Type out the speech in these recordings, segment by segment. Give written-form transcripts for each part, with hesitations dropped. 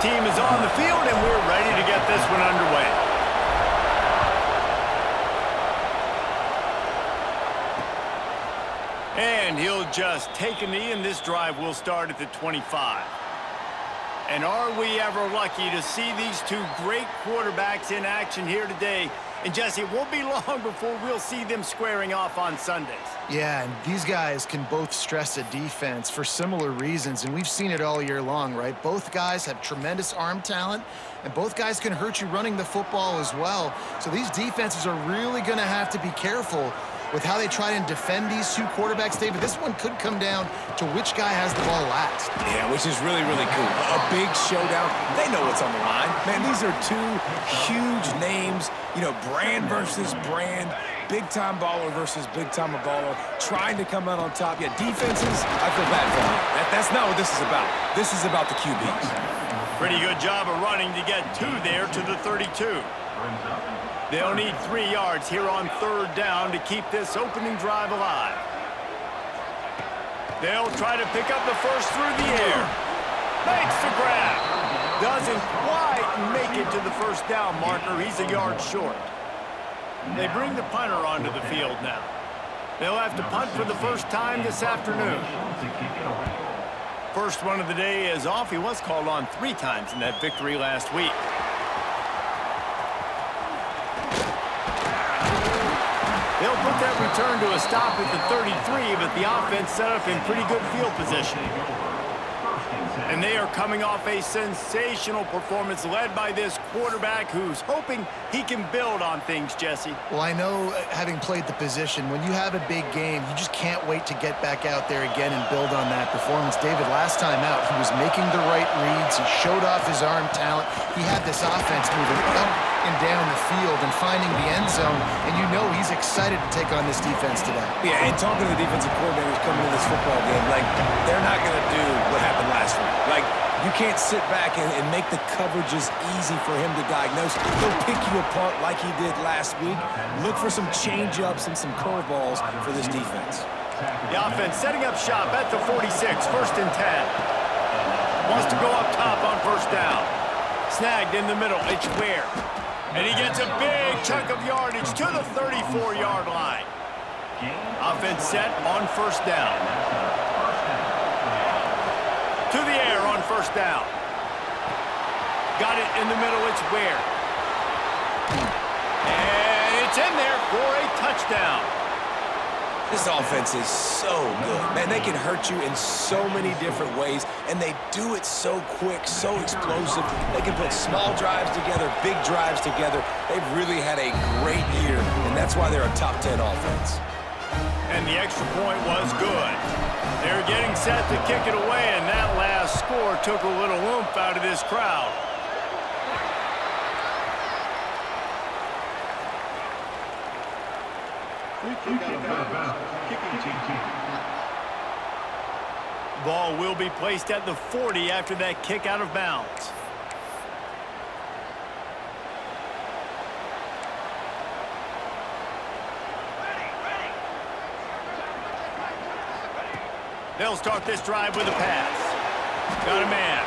team is on the field, and we're ready to get this one underway. And he'll just take a knee, and this drive will start at the 25. And are we ever lucky to see these two great quarterbacks in action here today? And Jesse, it won't be long before we'll see them squaring off on Sundays. Yeah, and these guys can both stress a defense for similar reasons, and we've seen it all year long, right? Both guys have tremendous arm talent, and both guys can hurt you running the football as well. So these defenses are really going to have to be careful with how they try and defend these two quarterbacks, David. This one could come down to which guy has the ball last. Yeah, which is really, really cool. A big showdown. They know what's on the line. Man, these are two huge names. You know, brand versus brand. Big-time baller versus big-time baller. Trying to come out on top. Yeah, defenses, I feel bad for them. That's not what this is about. This is about the QBs. Pretty good job of running to get two there to the 32. They'll need 3 yards here on 3rd down to keep this opening drive alive. They'll try to pick up the first through the air. Makes the grab. Doesn't quite make it to the first down marker. He's a yard short. They bring the punter onto the field now. They'll have to punt for the first time this afternoon. First one of the day is off. He was called on 3 times in that victory last week. They'll put that return to a stop at the 33, but the offense set up in pretty good field position. And they are coming off a sensational performance led by this quarterback who's hoping he can build on things, Jesse. Well, I know, having played the position, when you have a big game, you just can't wait to get back out there again and build on that performance. David, last time out, he was making the right reads. He showed off his arm talent. He had this offense moving up and down the field and finding the end zone, and you know he's excited to take on this defense today. Yeah, and talking to the defensive coordinators coming into this football game, like, they're not going to do what happened last week. Like, you can't sit back and make the coverages easy for him to diagnose. He'll pick you apart like he did last week. Look for some change-ups and some curveballs for this defense. The offense setting up shop at the 46, 1st and 10. Wants to go up top on 1st down. Snagged in the middle, it's Ware. And he gets a big chunk of yardage to the 34-yard line. Offense set on 1st down. To the air on 1st down. Got it in the middle, it's Ware. And it's in there for a touchdown. This offense is so good. Man, they can hurt you in so many different ways, and they do it so quick, so explosive. They can put small drives together, big drives together. They've really had a great year, and that's why they're a top 10 offense. And the extra point was good. They're getting set to kick it away, and that last score took a little oomph out of this crowd. Ball will be placed at the 40 after that kick out of bounds. They'll start this drive with a pass. Got a man.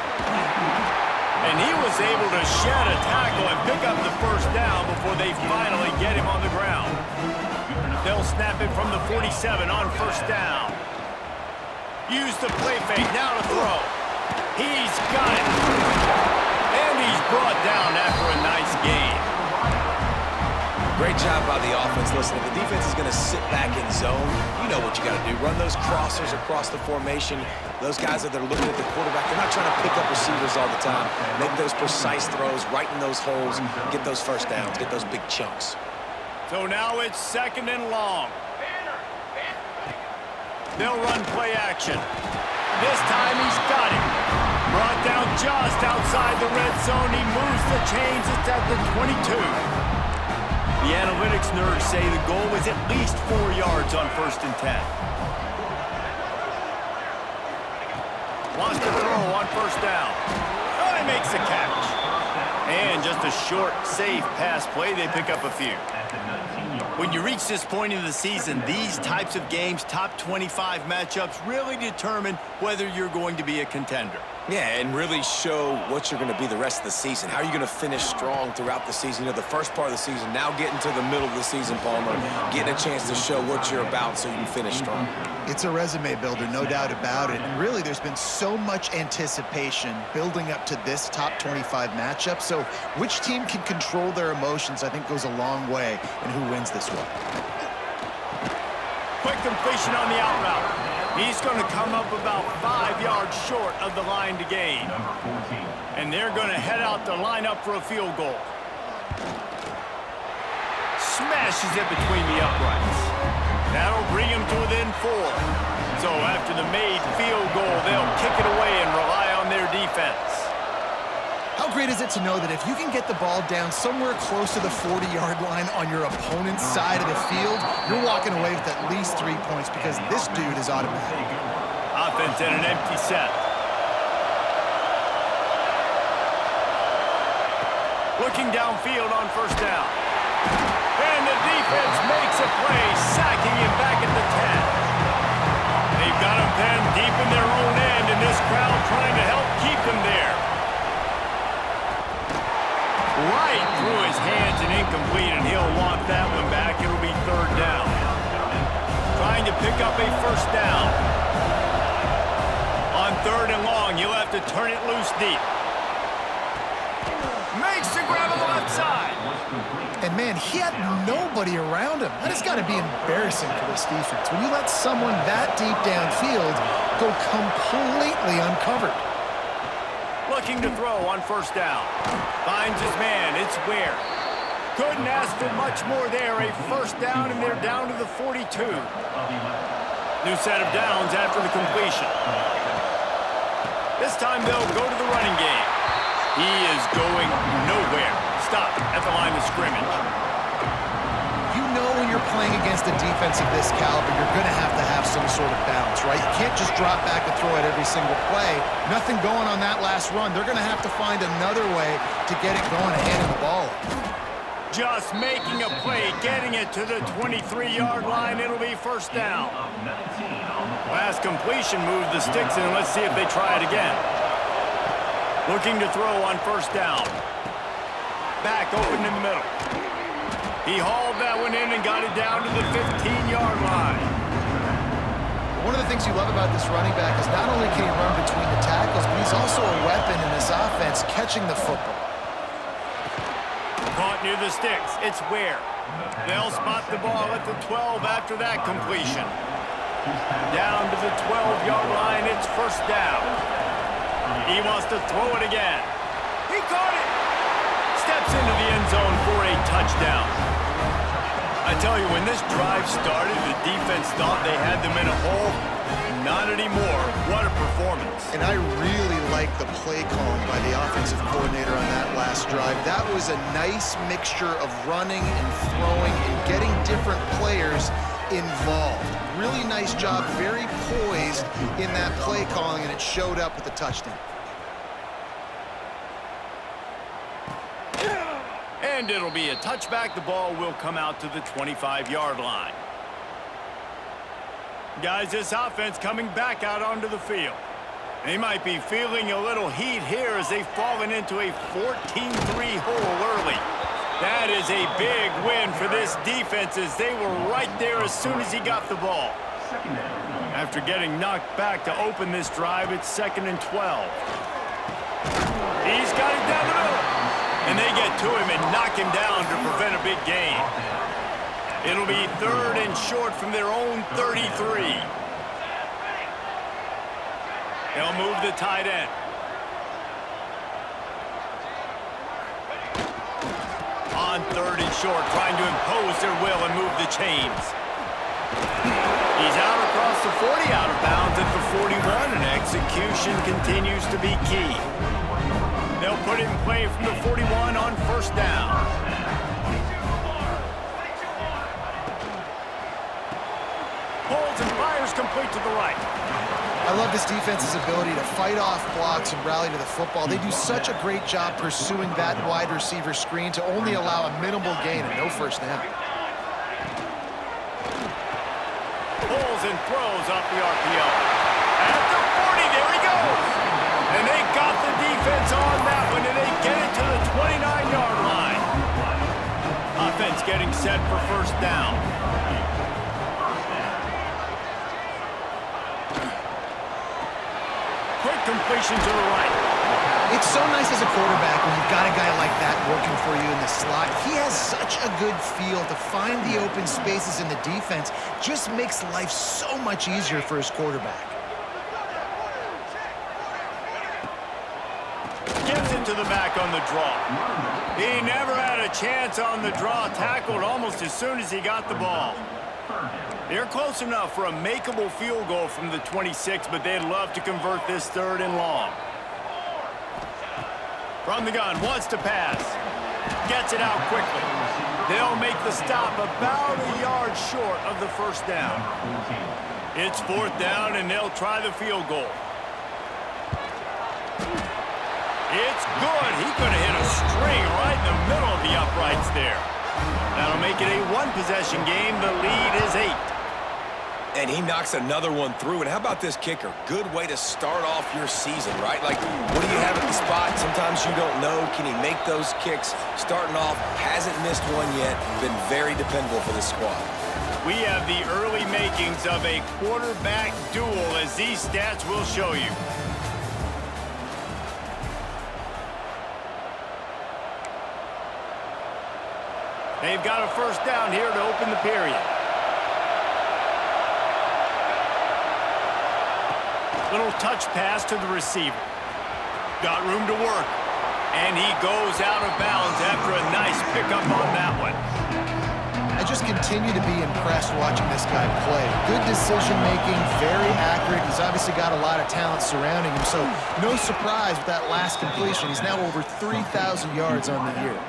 And he was able to shed a tackle and pick up the 1st down before they finally get him on the ground. They'll snap it from the 47 on 1st down. Use the play fake, now to throw. He's got it. And he's brought down after a nice game. Great job by the offense. Listen, if the defense is going to sit back in zone, you know what you got to do. Run those crossers across the formation. Those guys that are looking at the quarterback, they're not trying to pick up receivers all the time. Make those precise throws, right in those holes, get those 1st downs, get those big chunks. So now it's 2nd and long. They'll run play action. This time he's got it. Brought down just outside the red zone. He moves the chains. It's at the 22. The analytics nerds say the goal was at least 4 yards on 1st and 10. Wants to throw on 1st down. Oh, he makes the catch. And just a short, safe pass play. They pick up a few. When you reach this point in the season, these types of games, top 25 matchups, really determine whether you're going to be a contender. Yeah, and really show what you're going to be the rest of the season. How are you going to finish strong throughout the season? You know, the first part of the season, now getting to the middle of the season, Palmer, getting a chance to show what you're about so you can finish strong. It's a resume builder, no doubt about it. And really, there's been so much anticipation building up to this top 25 matchup. So which team can control their emotions, I think, goes a long way in who wins this one. Quick completion on the out route. He's going to come up about 5 yards short of the line to gain. And they're going to head out to line up for a field goal. Smashes it between the uprights. That'll bring him to within 4. So after the made field goal, they'll kick it away and rely on their defense. How great is it to know that if you can get the ball down somewhere close to the 40-yard line on your opponent's side of the field, you're walking away with at least 3 points because this dude is automatic. Offense in an empty set. Looking downfield on first down. And the defense makes a play, sacking him back at the 10. They've got him pinned deep in their own end, and this crowd trying to help keep him there. Right through his hands and incomplete, and he'll want that one back. It'll be third down. Trying to pick up a first down. On third and long, he'll have to turn it loose deep. Makes the grab on the left side. And, man, he had nobody around him. That has got to be embarrassing for this defense. When you let someone that deep downfield go completely uncovered. Looking to throw on first down. Finds his man. It's Ware. Couldn't ask for much more there. A first down, and they're down to the 42. New set of downs after the completion. This time they'll go to the running game. He is going nowhere. Stop at the line of scrimmage. You know when you're playing against a defense of this caliber, you're going to have some sort of balance, right? You can't just drop back and throw it every single play. Nothing going on that last run. They're going to have to find another way to get it going and handing the ball. Just making a play, getting it to the 23-yard line. It'll be first down. Last completion moved the sticks in. Let's see if they try it again. Looking to throw on first down. Back open in the middle. He hauled that one in and got it down to the 15-yard line. One of the things you love about this running back is not only can he run between the tackles, but he's also a weapon in this offense catching the football. Caught near the sticks. It's Ware. They'll spot the ball at the 12 after that completion. Down to the 12-yard line. It's first down. He wants to throw it again. He caught it. Steps into the end zone for a touchdown. I tell you, when this drive started, the defense thought they had them in a hole. Not anymore. What a performance. And I really like the play calling by the offensive coordinator on that last drive. That was a nice mixture of running and throwing and getting different players involved. Really nice job, very poised in that play calling, and it showed up with the touchdown. And it'll be a touchback. The ball will come out to the 25-yard line. Guys, this offense coming back out onto the field. They might be feeling a little heat here as they've fallen into a 14-3 hole early. That is a big win for this defense as they were right there as soon as he got the ball. After getting knocked back to open this drive, it's 2nd and 12. He's got it down the middle. And they get to him and knock him down to prevent a big gain. It'll be 3rd and short from their own 33. They'll move the tight end. On 3rd and short, trying to impose their will and move the chains. He's out across the 40, out of bounds at the 41, and execution continues to be key. They'll put it in play from the 41 on first down. Holds and fires complete to the right. I love this defense's ability to fight off blocks and rally to the football. They do such a great job pursuing that wide receiver screen to only allow a minimal gain and no first down. Pulls and throws off the RPO. At the 40, there he goes. And they defense on that one, and they get it to the 29-yard line. Offense getting set for first down. Quick completion to the right. It's so nice as a quarterback when you've got a guy like that working for you in the slot. He has such a good feel to find the open spaces in the defense. Just makes life so much easier for his quarterback. Gets into the back on the draw. He never had a chance on the draw. Tackled almost as soon as he got the ball. They're close enough for a makeable field goal from the 26, but they'd love to convert this 3rd and long. From the gun, wants to pass. Gets it out quickly. They'll make the stop about a yard short of the first down. It's 4th down, and they'll try the field goal. It's good. He could have hit a string right in the middle of the uprights there. That'll make it a one-possession game. The lead is 8. And he knocks another one through. And how about this kicker? Good way to start off your season, right? Like, what do you have at the spot? Sometimes you don't know. Can he make those kicks? Starting off, hasn't missed one yet. Been very dependable for this squad. We have the early makings of a quarterback duel, as these stats will show you. They've got a first down here to open the period. Little touch pass to the receiver. Got room to work. And he goes out of bounds after a nice pickup on that one. I just continue to be impressed watching this guy play. Good decision-making, very accurate. He's obviously got a lot of talent surrounding him, so no surprise with that last completion. He's now over 3,000 yards on the year.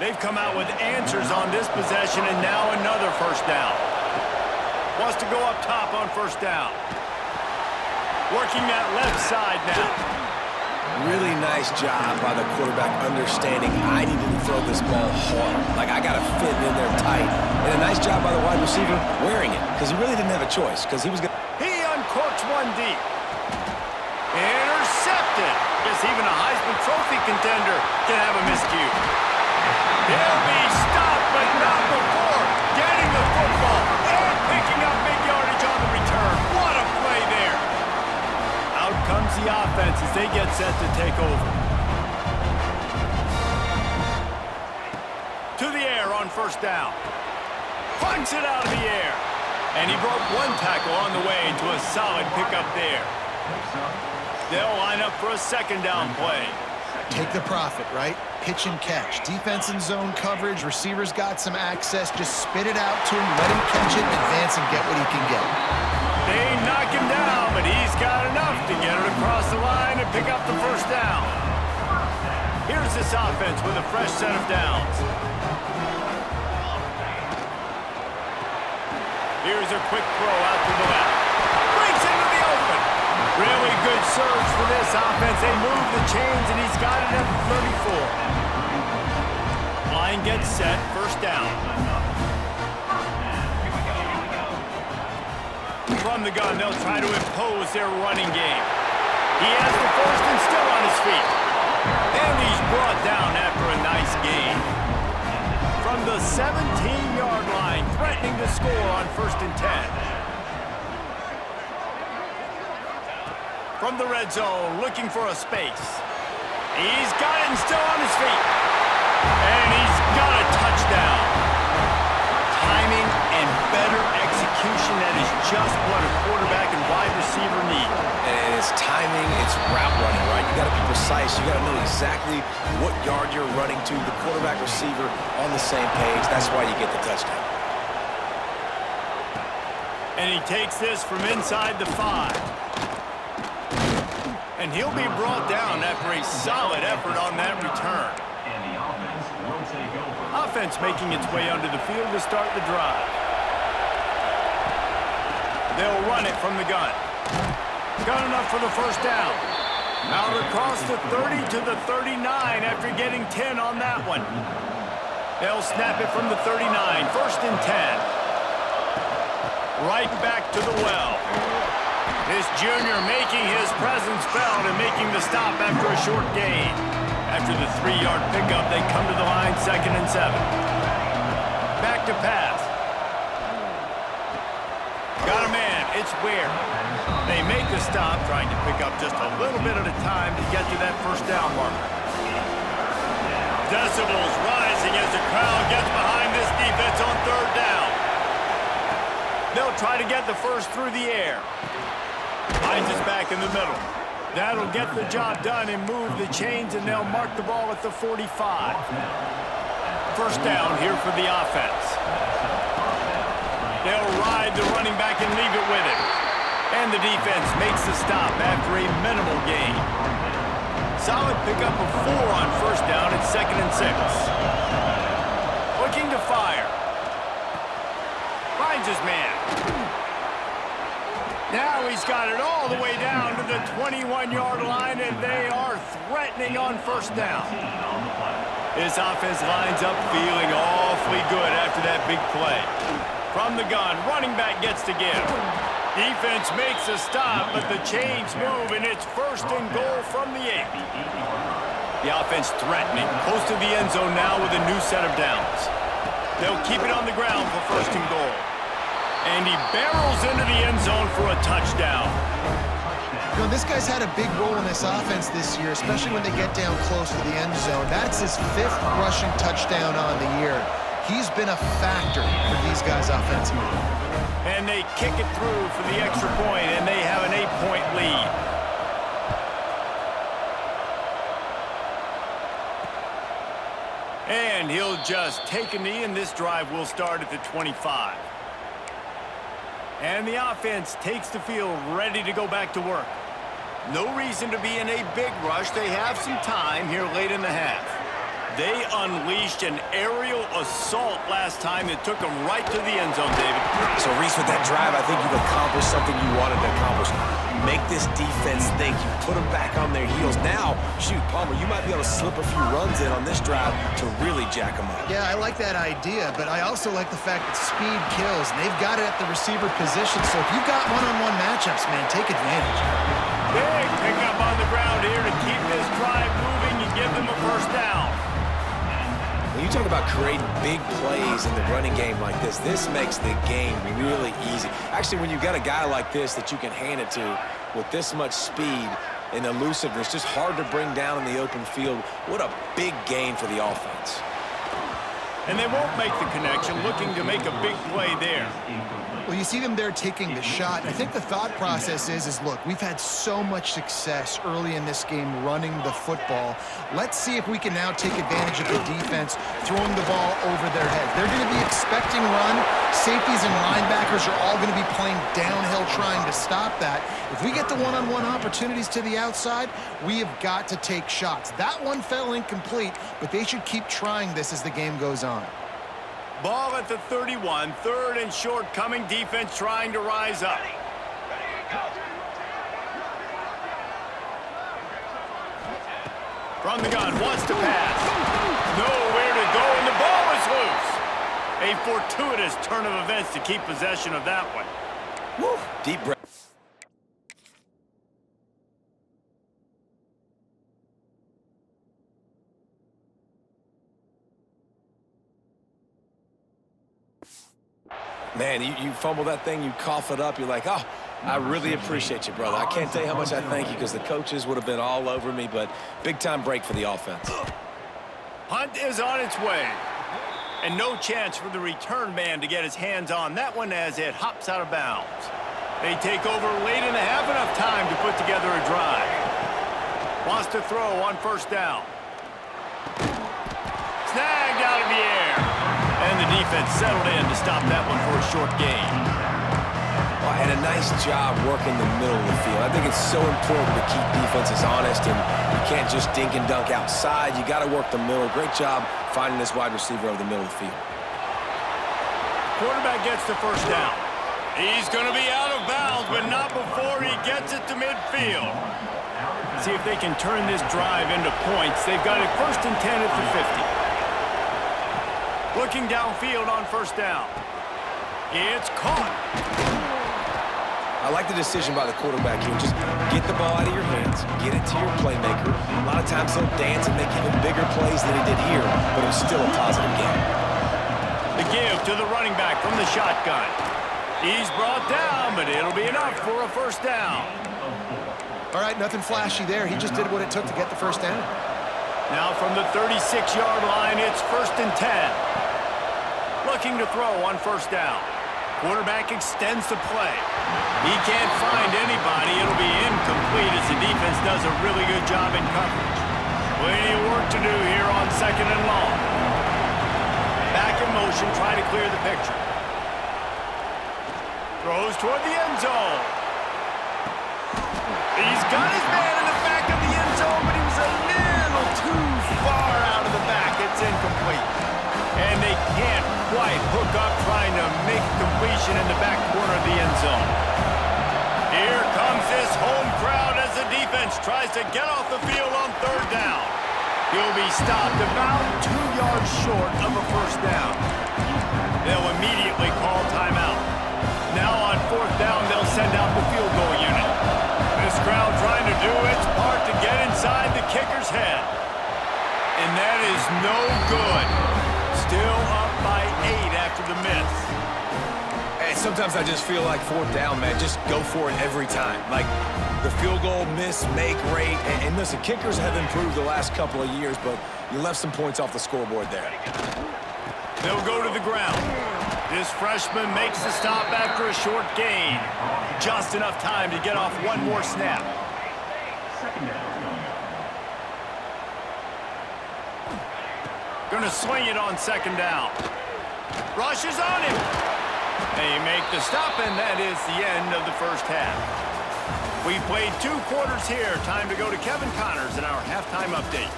They've come out with answers on this possession, and now another first down. Wants to go up top on first down. Working that left side now. Really nice job by the quarterback understanding I needed to throw this ball hard. Like, I got to fit in there tight. And a nice job by the wide receiver wearing it, because he really didn't have a choice, because he was going to... He uncorks one deep. Intercepted. Guess even a Heisman Trophy contender can have a miscue. He'll be stopped, but not before getting the football and picking up big yardage on the return. What a play there. Out comes the offense as they get set to take over. To the air on first down. Punts it out of the air. And he broke one tackle on the way to a solid pickup there. They'll line up for a second down play. Take the profit, right? Pitch and catch. Defense in zone coverage. Receivers got some access. Just spit it out to him. Let him catch it, advance, and get what he can get. They knock him down, but he's got enough to get it across the line and pick up the first down. Here's this offense with a fresh set of downs. Here's a quick throw out to the left. Breaks into the open. Really good surge for this offense. They move the chains, and he's got it at the 34. Line gets set. First down. From the gun, they'll try to impose their running game. He has the first and still on his feet. And he's brought down after a nice gain. From the 17-yard line, threatening to score on 1st and 10. From the red zone, looking for a space. He's got it and still on his feet. And he's got a touchdown. Timing and better execution, that is just what a quarterback and wide receiver need. And it's timing, it's route running, right? You got to be precise. You got to know exactly what yard you're running to. The quarterback receiver on the same page. That's why you get the touchdown. And he takes this from inside the 5. And he'll be brought down after a solid effort on that return. Offense making its way onto the field to start the drive. They'll run it from the gun. Got enough for the first down. Out across the 30 to the 39 after getting 10 on that one. They'll snap it from the 39. 1st and 10. Right back to the well. This junior making his presence felt and making the stop after a short gain. After the 3-yard pickup, they come to the line 2nd and 7. Back to pass. Got a man. It's Ware. They make the stop, trying to pick up just a little bit at a time to get to that first down marker. Decibels rising as the crowd gets behind this defense on 3rd down. They'll try to get the first through the air. Finds us back in the middle. That'll get the job done and move the chains, and they'll mark the ball at the 45. First down here for the offense. They'll ride the running back and leave it with him. And the defense makes the stop after a minimal gain. Solid pickup of 4 on first down at 2nd and 6. Looking to fire. Finds his man. Now he's got it all the way down to the 21-yard line, and they are threatening on first down. This offense lines up feeling awfully good after that big play. From the gun, running back gets to give. Defense makes a stop, but the chains move, and it's 1st and goal from the 8. The offense threatening, close to the end zone now with a new set of downs. They'll keep it on the ground for 1st and goal. And he barrels into the end zone for a touchdown. You know, this guy's had a big role in this offense this year, especially when they get down close to the end zone. That's his 5th rushing touchdown on the year. He's been a factor for these guys offensively. And they kick it through for the extra point, and they have an 8-point lead. And he'll just take a knee, and this drive will start at the 25. And the offense takes the field ready to go back to work. No reason to be in a big rush. They have some time here late in the half. They unleashed an aerial assault last time that took them right to the end zone, David. So, Reese, with that drive, I think you've accomplished something you wanted to accomplish. Make this defense think. You put them back on their heels. Now, shoot, Palmer, you might be able to slip a few runs in on this drive to really jack them up. Yeah, I like that idea, but I also like the fact that speed kills, and they've got it at the receiver position. So if you've got one-on-one matchups, man, take advantage. Big pickup on the ground here to keep this drive moving and give them a first down. When you talk about creating big plays in the running game like this makes the game really easy. Actually, when you've got a guy like this that you can hand it to with this much speed and elusiveness, just hard to bring down in the open field, what a big gain for the offense. And they won't make the connection, looking to make a big play there. Well, you see them there taking the shot. I think the thought process is look, we've had so much success early in this game running the football. Let's see if we can now take advantage of the defense throwing the ball over their heads. They're going to be expecting run. Safeties and linebackers are all going to be playing downhill trying to stop that. If we get the one-on-one opportunities to the outside, we have got to take shots. That one fell incomplete, but they should keep trying this as the game goes on. Ball at the 31, 3rd and short, coming defense trying to rise up. From the gun, wants to pass. Nowhere to go, and the ball is loose. A fortuitous turn of events to keep possession of that one. Woo. Deep breath. Man, you fumble that thing, you cough it up, you're like, oh, I really appreciate you, brother. I can't tell you how much I thank you because the coaches would have been all over me, but big-time break for the offense. Hunt is on its way. And no chance for the return man to get his hands on that one as it hops out of bounds. They take over late in the half, enough time to put together a drive. Wants to throw on first down. Snagged out of the air. And the defense settled in to stop that one for a short gain. Well, and a nice job working the middle of the field. I think it's so important to keep defenses honest, and you can't just dink and dunk outside. You got to work the middle. Great job finding this wide receiver over the middle of the field. Quarterback gets the first down. He's going to be out of bounds, but not before he gets it to midfield. See if they can turn this drive into points. They've got it 1st and 10 at the 50. Looking downfield on first down. It's caught. I like the decision by the quarterback here. Just get the ball out of your hands, get it to your playmaker. A lot of times he'll dance and make even bigger plays than he did here, but it was still a positive game. The give to the running back from the shotgun. He's brought down, but it'll be enough for a first down. All right, nothing flashy there. He just did what it took to get the first down. Now from the 36-yard line, it's 1st and 10. Looking to throw on first down. Quarterback extends the play. He can't find anybody. It'll be incomplete as the defense does a really good job in coverage. Plenty of work to do here on 2nd and long. Back in motion, try to clear the picture. Throws toward the end zone. He's got his man in the back of the end zone, but he was a little too far out of the back. It's incomplete. And they can't quite hook up trying to make a completion in the back corner of the end zone. Here comes this home crowd as the defense tries to get off the field on 3rd down. He'll be stopped about 2 yards short of a first down. They'll immediately call timeout. Now on 4th down, they'll send out the field goal unit. This crowd trying to do its part to get inside the kicker's head. And that is no good. Still up by 8 after the miss. Hey, sometimes I just feel like 4th down, man. Just go for it every time. Like the field goal miss, make rate. And listen, kickers have improved the last couple of years, but you left some points off the scoreboard there. They'll go to the ground. This freshman makes the stop after a short gain. Just enough time to get off one more snap. Gonna swing it on 2nd down. Rushes on him. They make the stop, and that is the end of the first half. We played 2 quarters here. Time to go to Kevin Connors in our halftime update.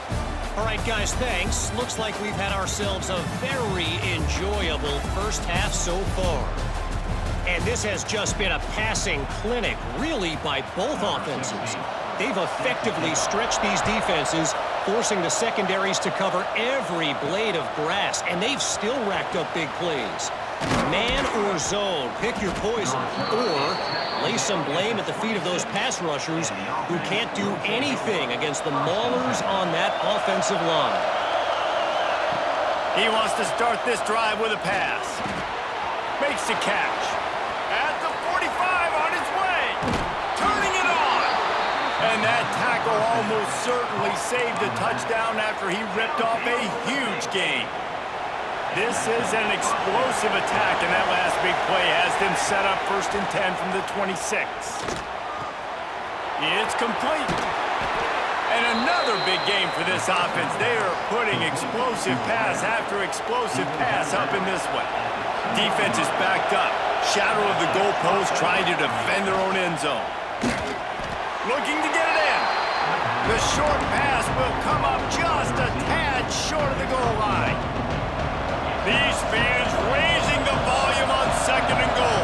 All right, guys, thanks. Looks like we've had ourselves a very enjoyable first half so far. And this has just been a passing clinic, really, by both offenses. They've effectively stretched these defenses, forcing the secondaries to cover every blade of grass, and they've still racked up big plays. Man or zone, pick your poison, or lay some blame at the feet of those pass rushers who can't do anything against the maulers on that offensive line. He wants to start this drive with a pass. Makes the catch. At the 45 on his way. Turning it on. And that tackle almost certainly saved a touchdown after he ripped off a huge gain. This is an explosive attack, and that last big play has them set up 1st and 10 from the 26. It's complete. And another big game for this offense. They are putting explosive pass after explosive pass up in this one. Defense is backed up. Shadow of the goalpost trying to defend their own end zone. Looking to get it in. The short pass will come up just a tad short of the goal line. These fans raising the volume on 2nd and goal.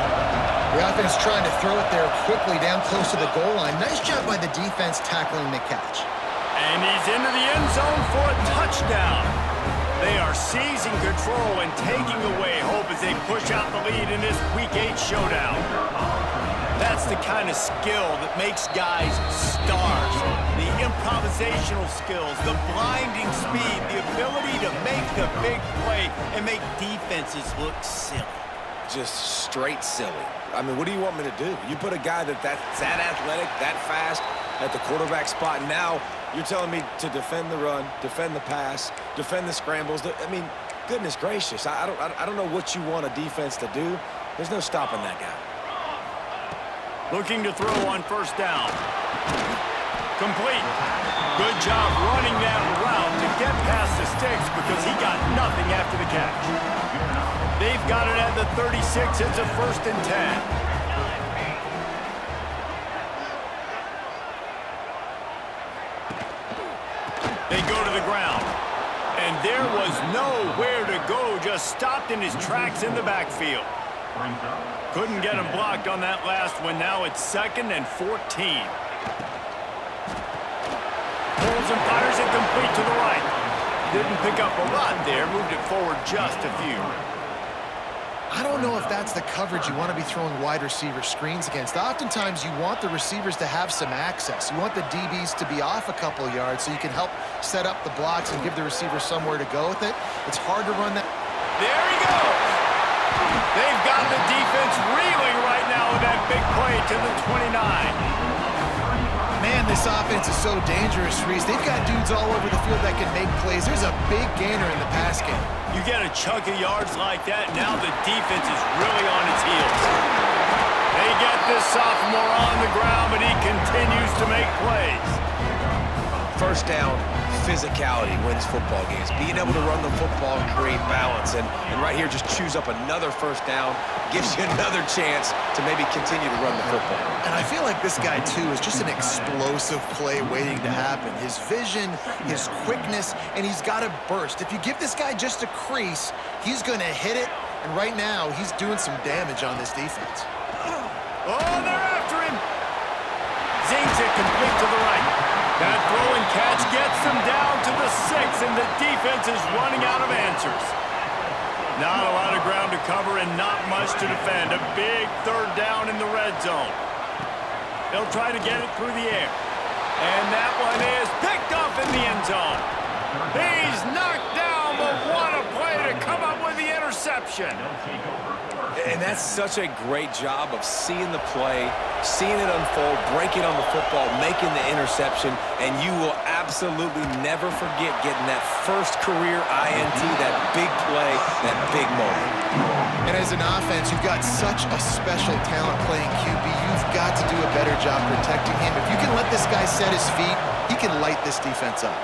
The offense trying to throw it there quickly down close to the goal line. Nice job by the defense tackling the catch. And he's into the end zone for a touchdown. They are seizing control and taking away hope as they push out the lead in this Week 8 showdown. That's the kind of skill that makes guys stars. The improvisational skills, the blinding speed, the ability to make the big play and make defenses look silly. Just straight silly. I mean, what do you want me to do? You put a guy that's that athletic, that fast at the quarterback spot, and now you're telling me to defend the run, defend the pass, defend the scrambles. I mean, goodness gracious. I don't know what you want a defense to do. There's no stopping that guy. Looking to throw on 1st down. Complete. Good job running that route to get past the sticks because he got nothing after the catch. They've got it at the 36. It's a 1st and 10. They go to the ground. And there was nowhere to go, just stopped in his tracks in the backfield. Couldn't get him blocked on that last one. Now it's 2nd and 14. Pulls and fires it complete to the right. Didn't pick up a lot there. Moved it forward just a few. I don't know if that's the coverage you want to be throwing wide receiver screens against. Oftentimes, you want the receivers to have some access. You want the DBs to be off a couple yards so you can help set up the blocks and give the receiver somewhere to go with it. It's hard to run that. There he goes. They've got the defense reeling right now with that big play to the 29. Man, this offense is so dangerous, Reese. They've got dudes all over the field that can make plays. There's a big gainer in the pass game. You get a chunk of yards like that, now the defense is really on its heels. They get this sophomore on the ground, but he continues to make plays. First down, physicality wins football games. Being able to run the football and create balance. And right here, just choose up another first down, gives you another chance to maybe continue to run the football. And I feel like this guy, too, is just an explosive play waiting to happen. His vision, his quickness, and he's got a burst. If you give this guy just a crease, he's going to hit it. And right now, he's doing some damage on this defense. Oh, they're after him. Zings it complete to the right. That throw and catch gets them down to the 6, and the defense is running out of answers. Not a lot of ground to cover and not much to defend. A big third down in the red zone. They'll try to get it through the air. And that one is picked up in the end zone. He's knocked down, but what a play to come up with the interception. And that's such a great job of seeing the play, seeing it unfold, breaking on the football, making the interception, and you will absolutely never forget getting that first career INT, that big play, that big moment. And as an offense, you've got such a special talent playing QB. You've got to do a better job protecting him. If you can let this guy set his feet, he can light this defense up.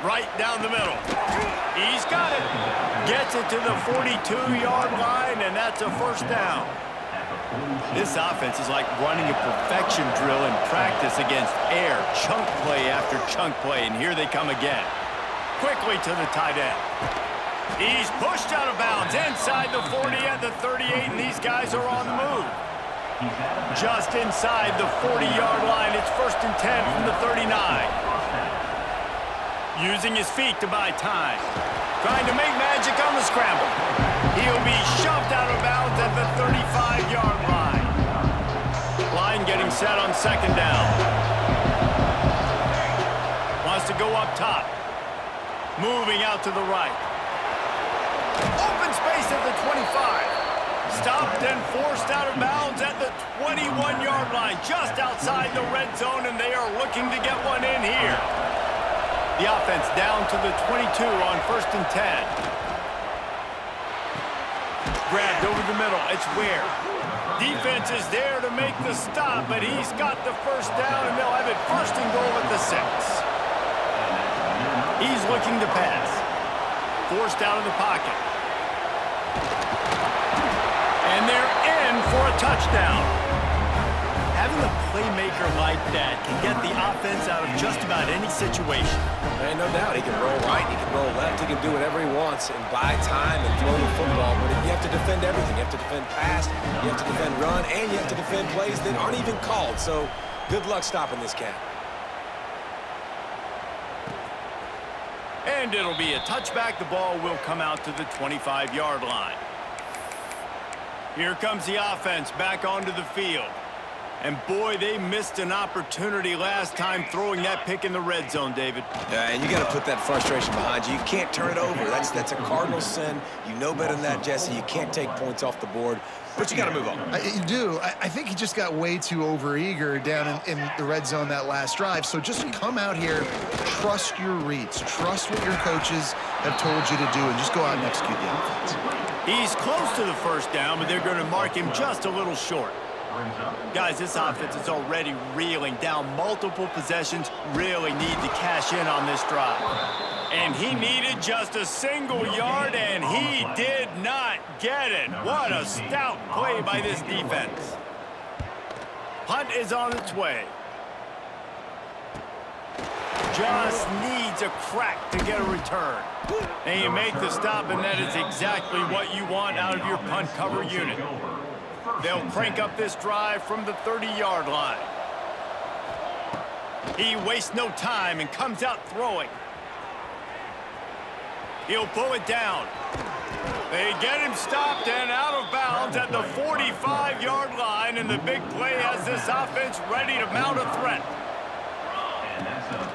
Right down the middle. He's got it. Gets it to the 42-yard line, and that's a first down. This offense is like running a perfection drill in practice against air. Chunk play after chunk play, and here they come again. Quickly to the tight end. He's pushed out of bounds inside the 40 at the 38, and these guys are on the move. Just inside the 40-yard line, it's 1st and 10 from the 39. Using his feet to buy time. Trying to make magic on the scramble. He'll be shoved out of bounds at the 35-yard line. Line getting set on 2nd down. Wants to go up top. Moving out to the right. Open space at the 25. Stopped and forced out of bounds at the 21-yard line. Just outside the red zone, and they are looking to get one in here. The offense down to the 22 on 1st and 10. Grabbed over the middle. It's Ware. Defense is there to make the stop, but he's got the first down, and they'll have it 1st and goal at the 6. He's looking to pass. Forced out of the pocket. And they're in for a touchdown. Having a playmaker like that can get the offense out of just about any situation. And no doubt, he can roll right, he can roll left, he can do whatever he wants and buy time and throw the football. But you have to defend everything. You have to defend pass, you have to defend run, and you have to defend plays that aren't even called. So good luck stopping this cat. And it'll be a touchback. The ball will come out to the 25-yard line. Here comes the offense back onto the field. And boy, they missed an opportunity last time throwing that pick in the red zone, David. Yeah, and you got to put that frustration behind you. You can't turn it over. That's a cardinal sin. You know better than that, Jesse. You can't take points off the board, but you got to move on. You do. I think he just got way too overeager down in the red zone that last drive. So just come out here, trust your reads, trust what your coaches have told you to do, and just go out and execute the offense. He's close to the first down, but they're going to mark him just a little short. Guys, this offense is already reeling down multiple possessions. Really need to cash in on this drive. And he needed just a single yard, and he did not get it. What a stout play by this defense. Punt is on its way. Just needs a crack to get a return. And you make the stop, and that is exactly what you want out of your punt cover unit. They'll crank up this drive from the 30-yard line. He wastes no time and comes out throwing. He'll pull it down. They get him stopped and out of bounds at the 45-yard line, and the big play has this offense ready to mount a threat.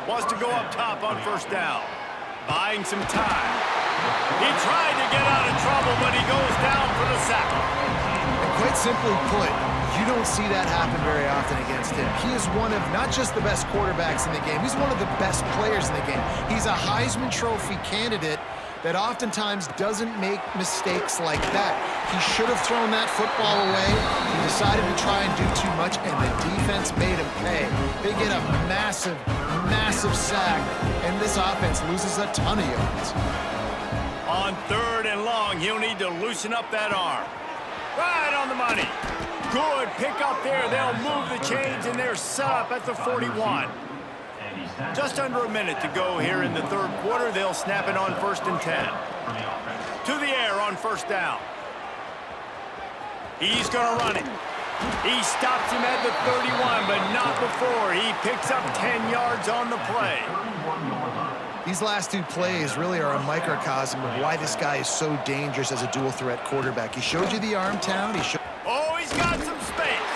Wants to go up top on first down. Buying some time. He tried to get out of trouble, but he goes down for the sack. And quite simply put, you don't see that happen very often against him. He is one of not just the best quarterbacks in the game, he's one of the best players in the game. He's a Heisman Trophy candidate that oftentimes doesn't make mistakes like that. He should have thrown that football away. He decided to try and do too much, and the defense made him pay. They get a massive, massive sack, and this offense loses a ton of yards. On 3rd and long, he'll need to loosen up that arm. Right on the money. Good pick up there. They'll move the chains, and they're set up at the 41. Just under a minute to go here in the 3rd quarter. They'll snap it on 1st and 10. To the air on first down. He's going to run it. He stops him at the 31, but not before. He picks up 10 yards on the play. These last 2 plays really are a microcosm of why this guy is so dangerous as a dual-threat quarterback. He showed you the arm talent. Oh, he's got some space.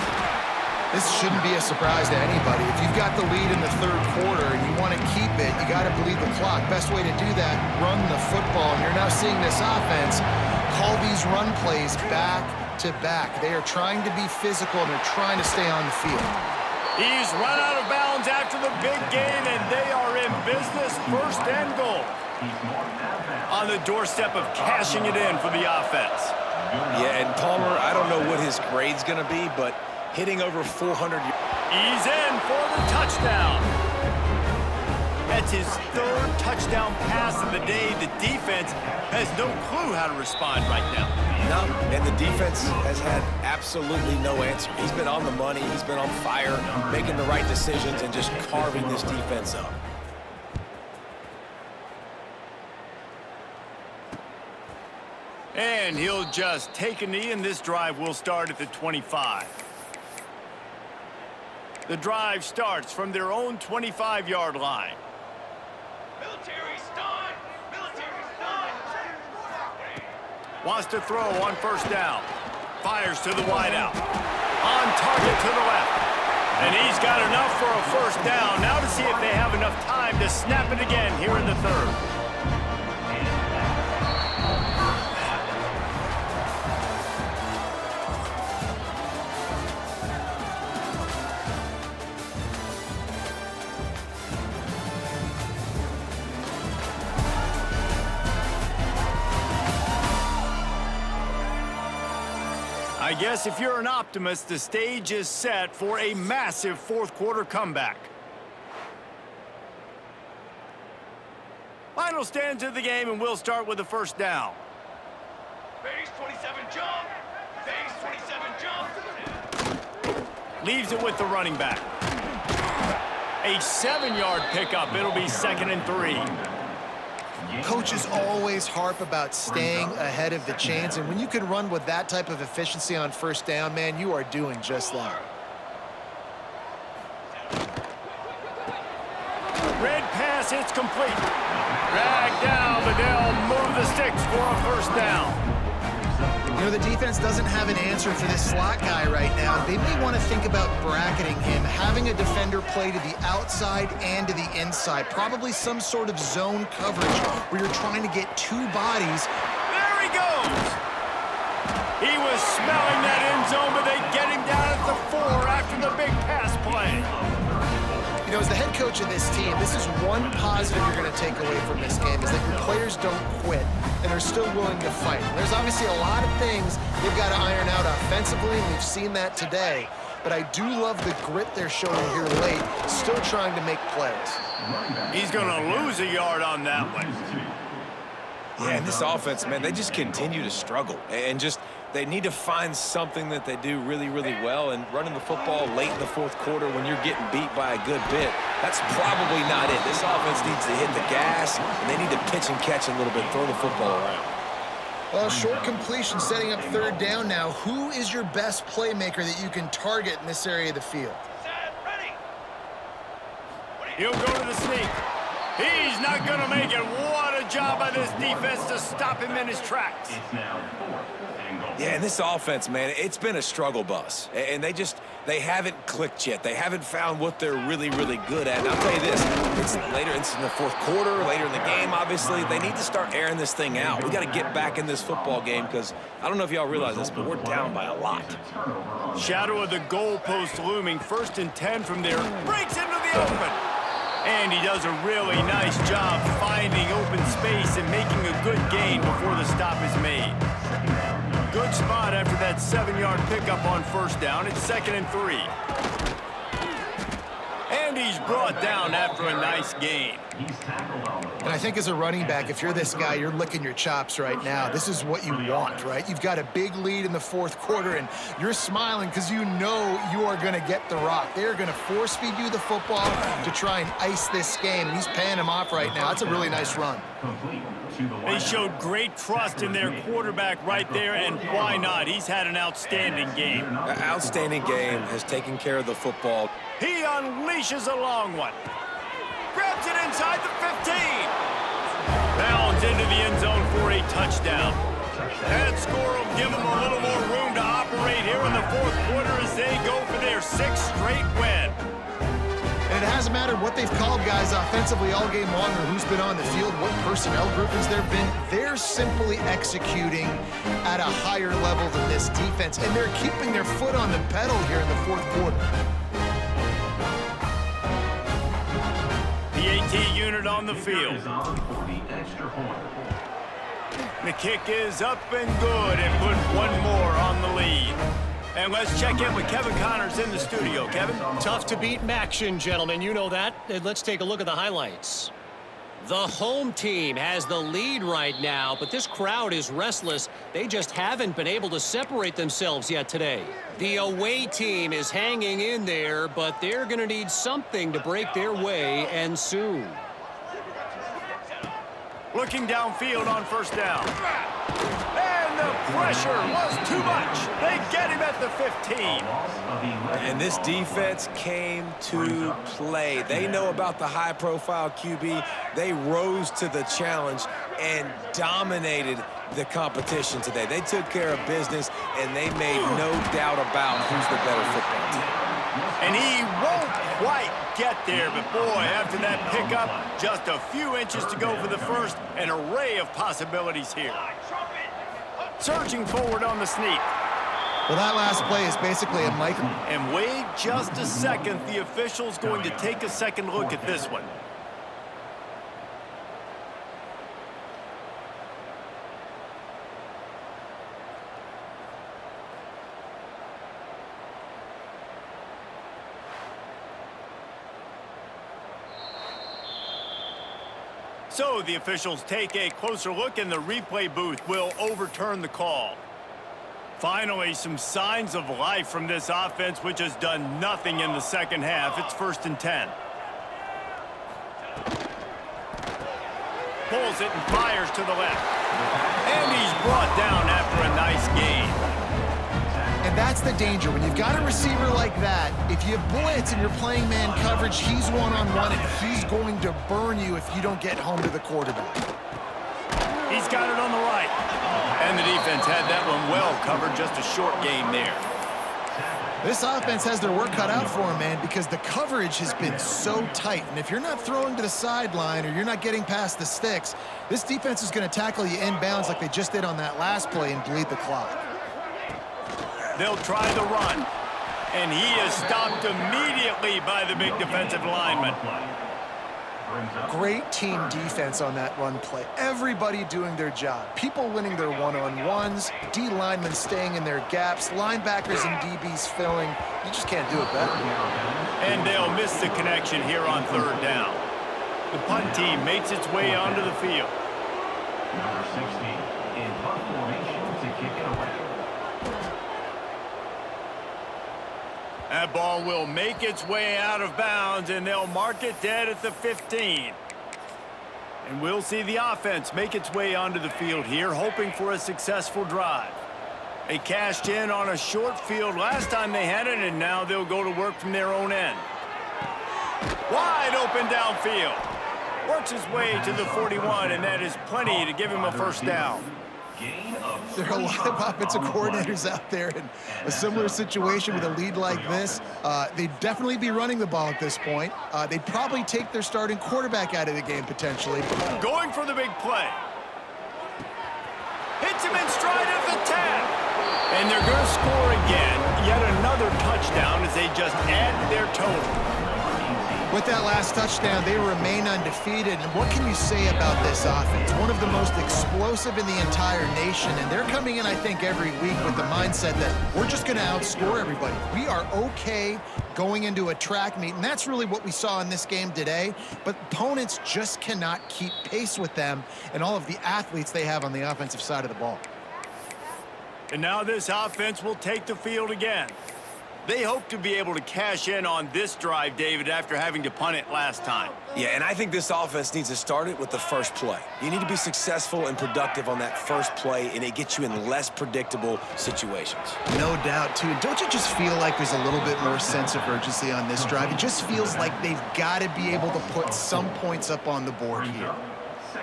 This shouldn't be a surprise to anybody. If you've got the lead in the 3rd quarter and you want to keep it, you got to bleed the clock. Best way to do that, run the football. And you're now seeing this offense call these run plays back to back. They are trying to be physical, and they're trying to stay on the field. He's run out of bounds after the big gain, and they are in business. 1st and goal. On the doorstep of cashing it in for the offense. Yeah, and Palmer, I don't know what his grade's going to be, but hitting over 400. He's in for the touchdown. That's his 3rd touchdown pass of the day. The defense has no clue how to respond right now. No, and the defense has had absolutely no answer. He's been on the money. He's been on fire, making the right decisions, and just carving this defense up. And he'll just take a knee, and this drive will start at the 25. The drive starts from their own 25-yard line. Military stun! Military stun! Wants to throw on first down. Fires to the wideout. On target to the left. And he's got enough for a first down. Now to see if they have enough time to snap it again here in the 3rd. I guess if you're an optimist, the stage is set for a massive 4th quarter comeback. Final stanza of the game, and we'll start with the first down. Base 27 jump! Base 27 jump! Leaves it with the running back. A 7-yard pickup. It'll be 2nd and 3. Coaches always harp about staying ahead of the chains, and when you can run with that type of efficiency on first down, man, you are doing just that. Red pass, it's complete. Dragged down, but they'll move the sticks for a first down. You know, the defense doesn't have an answer for this slot guy right now. They may want to think about bracketing him, having a defender play to the outside and to the inside. Probably some sort of zone coverage where you're trying to get 2 bodies. There he goes. He was smelling that end zone, but they get him down at the 4 after the big pass play. You know, as the head coach of this team, this is one positive you're going to take away from this game, is that your players don't quit and are still willing to fight. There's obviously a lot of things they've got to iron out offensively, and we've seen that today. But I do love the grit they're showing here late, still trying to make plays. He's going to lose a yard on that one. Yeah, and this offense, man, they just continue to struggle. And just, they need to find something that they do really, really well. And running the football late in the 4th quarter when you're getting beat by a good bit, that's probably not it. This offense needs to hit the gas, and they need to pitch and catch a little bit, throw the football around. Well, short completion setting up 3rd down now. Who is your best playmaker that you can target in this area of the field? Set, ready! He'll go to the sneak. He's not going to make it. What a job by this defense to stop him in his tracks. Yeah, and this offense, man, it's been a struggle bus. And they haven't clicked yet. They haven't found what they're really, really good at. And I'll tell you this, it's in the fourth quarter, later in the game, obviously. They need to start airing this thing out. We got to get back in this football game because I don't know if y'all realize this, but we're down by a lot. Shadow of the goalpost looming. 1st and 10 from there. Breaks into the open. And he does a really nice job finding open space and making a good gain before the stop is made. Good spot after that 7-yard pickup on 1st down. It's 2nd and 3. And he's brought down after a nice gain. And I think as a running back, if you're this guy, you're licking your chops right now. This is what you want, right? You've got a big lead in the 4th quarter, and you're smiling because you know you are going to get the rock. They're going to force feed you the football to try and ice this game. And he's paying him off right now. That's a really nice run. They showed great trust in their quarterback right there, and why not? He's had an outstanding game. An outstanding game, has taken care of the football. He unleashes a long one. Grabs it inside the 15. Bounds into the end zone for a touchdown. That score will give them a little more room to operate here in the 4th quarter as they go for their 6th straight win. And it hasn't mattered what they've called guys offensively all game long or who's been on the field, what personnel groupings there have been. They're simply executing at a higher level than this defense, and they're keeping their foot on the pedal here in the 4th quarter. The AT unit on the field. The kick is up and good and put one more on the lead. And let's check in with Kevin Connors in the studio. Kevin? Tough to beat action, gentlemen. You know that. And let's take a look at the highlights. The home team has the lead right now, but this crowd is restless. They just haven't been able to separate themselves yet today. The away team is hanging in there, but they're going to need something to break their way, and soon. Looking downfield on 1st down. And the pressure was too much. They get him at the 15. And this defense came to play. They know about the high-profile QB. They rose to the challenge and dominated the competition today. They took care of business, and they made no doubt about who's the better football team. And he won't quite get there, but boy, after that pickup, just a few inches to go for the 1st. An array of possibilities here. Surging forward on the sneak. Well, that last play is basically a micro. And wait just a second. The official's going to take a second look at this one. So the officials take a closer look, and the replay booth will overturn the call. Finally, some signs of life from this offense, which has done nothing in the 2nd half. It's 1st and 10. Pulls it and fires to the left. And he's brought down after a nice gain. And that's the danger. When you've got a receiver like that, if you blitz and you're playing man coverage, he's one-on-one, and he's going to burn you if you don't get home to the quarterback. He's got it on the right. And the defense had that one well covered. Just a short gain there. This offense has their work cut out for them, man, because the coverage has been so tight. And if you're not throwing to the sideline or you're not getting past the sticks, this defense is going to tackle you inbounds like they just did on that last play and bleed the clock. They'll try the run. And he is stopped immediately by the big defensive lineman. Great team defense on that run play. Everybody doing their job. People winning their one-on-ones, D linemen staying in their gaps, linebackers and DBs filling. You just can't do it better. And they'll miss the connection here on 3rd down. The punt team makes its way onto the field. Number 60 in punt formation to kick it away. That ball will make its way out of bounds, and they'll mark it dead at the 15. And we'll see the offense make its way onto the field here, hoping for a successful drive. They cashed in on a short field last time they had it, and now they'll go to work from their own end. Wide open downfield. Works his way to the 41, and that is plenty to give him a first down. There are a lot of offensive coordinators out there in a similar situation with a lead like this. They'd definitely be running the ball at this point. They'd probably take their starting quarterback out of the game potentially. Going for the big play. Hits him in stride of the 10. And they're going to score again. Yet another touchdown as they just add to their total. With that last touchdown, they remain undefeated. And what can you say about this offense? One of the most explosive in the entire nation. And they're coming in, I think, every week with the mindset that we're just going to outscore everybody. We are okay going into a track meet. And that's really what we saw in this game today. But opponents just cannot keep pace with them and all of the athletes they have on the offensive side of the ball. And now this offense will take the field again. They hope to be able to cash in on this drive, David, after having to punt it last time. Yeah, and I think this offense needs to start it with the first play. You need to be successful and productive on that first play, and it gets you in less predictable situations. No doubt, too. Don't you just feel like there's a little bit more sense of urgency on this drive? It just feels like they've got to be able to put some points up on the board here.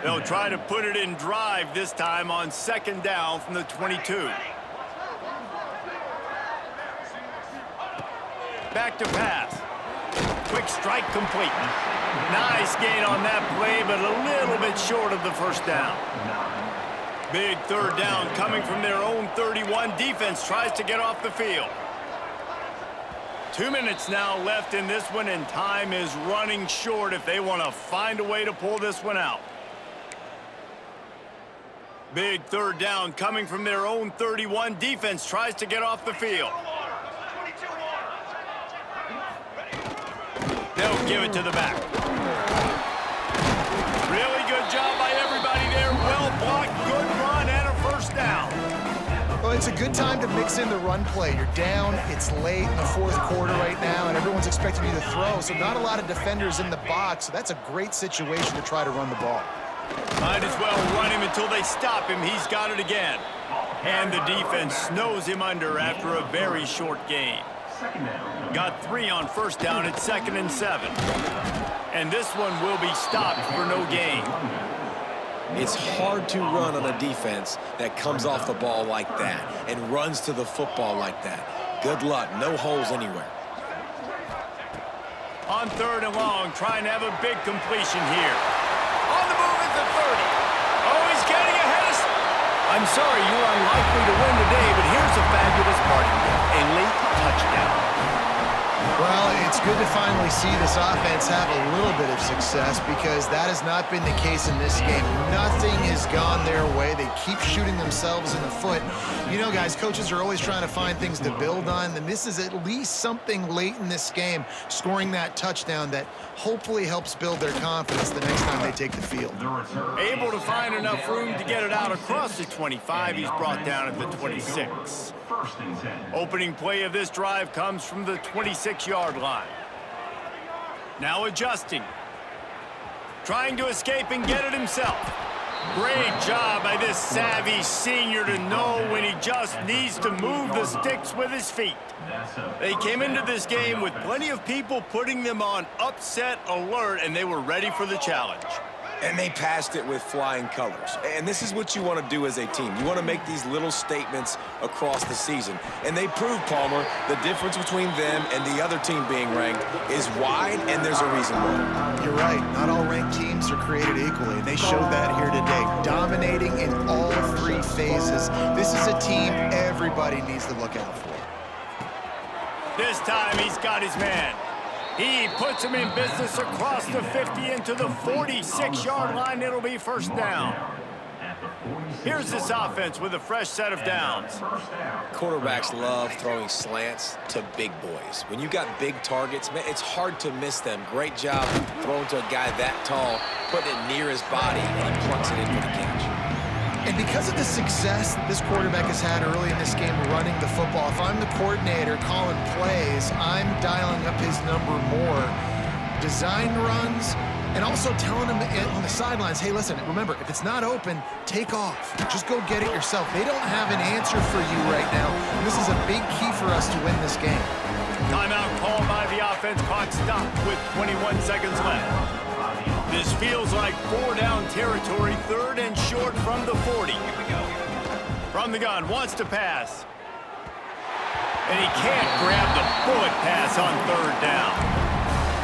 They'll try to put it in drive this time on second down from the 22. Back to pass. Quick strike complete. Nice gain on that play, but a little bit short of the first down. Big third down coming from their own 31. Defense tries to get off the field. 2 minutes now left in this one, and time is running short if they want to find a way to pull this one out. Big third down coming from their own 31. Defense tries to get off the field. They'll give it to the back. Really good job by everybody there. Well blocked, good run, and a first down. Well, it's a good time to mix in the run play. You're down, it's late in the fourth quarter right now, and everyone's expecting you to throw, so not a lot of defenders in the box, so that's a great situation to try to run the ball. Might as well run him until they stop him. He's got it again. And the defense snows him under after a very short gain. Got 3 on first down at 2nd and 7. And this one will be stopped for no gain. It's hard to run on a defense that comes off the ball like that and runs to the football like that. Good luck. No holes anywhere. On 3rd and long, trying to have a big completion here. On the move at the 30. Oh, he's getting ahead of... I'm sorry, you're unlikely to win today, but here's a fabulous parting gift. A late touchdown. Well, it's good to finally see this offense have a little bit of success because that has not been the case in this game. Nothing has gone their way. They keep shooting themselves in the foot. You know, guys, coaches are always trying to find things to build on, and this is at least something late in this game, scoring that touchdown that hopefully helps build their confidence the next time they take the field. Able to find enough room to get it out across the 25. He's brought down at the 26. Opening play of this drive comes from the 26-yard line. Now adjusting. Trying to escape and get it himself. Great job by this savvy senior to know when he just needs to move the sticks with his feet. They came into this game with plenty of people putting them on upset alert, and they were ready for the challenge. And they passed it with flying colors. And this is what you want to do as a team. You want to make these little statements across the season. And they proved, Palmer, the difference between them and the other team being ranked is wide, and there's a reason why. You're right. Not all ranked teams are created equally, and they showed that here today. Dominating in all 3 phases. This is a team everybody needs to look out for. This time he's got his man. He puts him in business across the 50 into the 46-yard line. It'll be first down. Here's this offense with a fresh set of downs. Quarterbacks love throwing slants to big boys. When you got big targets, man, it's hard to miss them. Great job throwing to a guy that tall, putting it near his body, and he plucks it in for the catch. And because of the success this quarterback has had early in this game running the football, if I'm the coordinator calling plays, I'm dialing up his number more. Design runs, and also telling him on the sidelines, hey, listen, remember, if it's not open, take off. Just go get it yourself. They don't have an answer for you right now. And this is a big key for us to win this game. Timeout called by the offense. Clock stopped with 21 seconds left. This feels like 4-down territory, 3rd and short from the 40. From the gun, wants to pass. And he can't grab the bullet pass on 3rd down.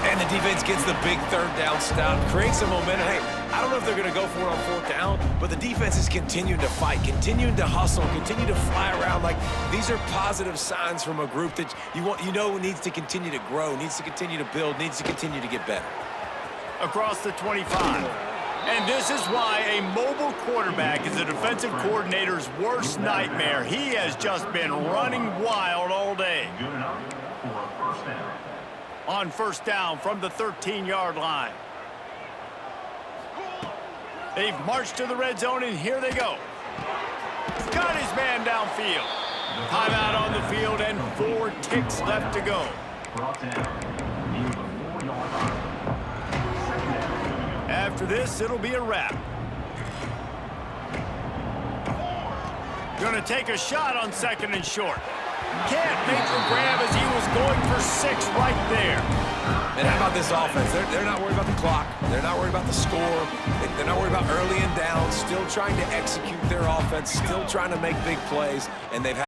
And the defense gets the big 3rd down stop, creates some momentum. Hey, I don't know if they're going to go for it on 4th down, but the defense is continuing to fight, continuing to hustle, continue to fly around. Like, these are positive signs from a group that you know needs to continue to grow, needs to continue to build, needs to continue to get better. Across the 25. And this is why a mobile quarterback is a defensive coordinator's worst nightmare. He has just been running wild all day. Good enough for a first down. On 1st down from the 13-yard line. They've marched to the red zone, and here they go. Got his man downfield. Timeout on the field, and 4 ticks left to go. Brought down near the 4-yard line. Second down. After this, it'll be a wrap. Gonna take a shot on 2nd and short. Can't make the grab as he was going for 6 right there. And how about this offense? They're not worried about the clock. They're not worried about the score. They're not worried about early and down. Still trying to execute their offense. Still trying to make big plays. And they've had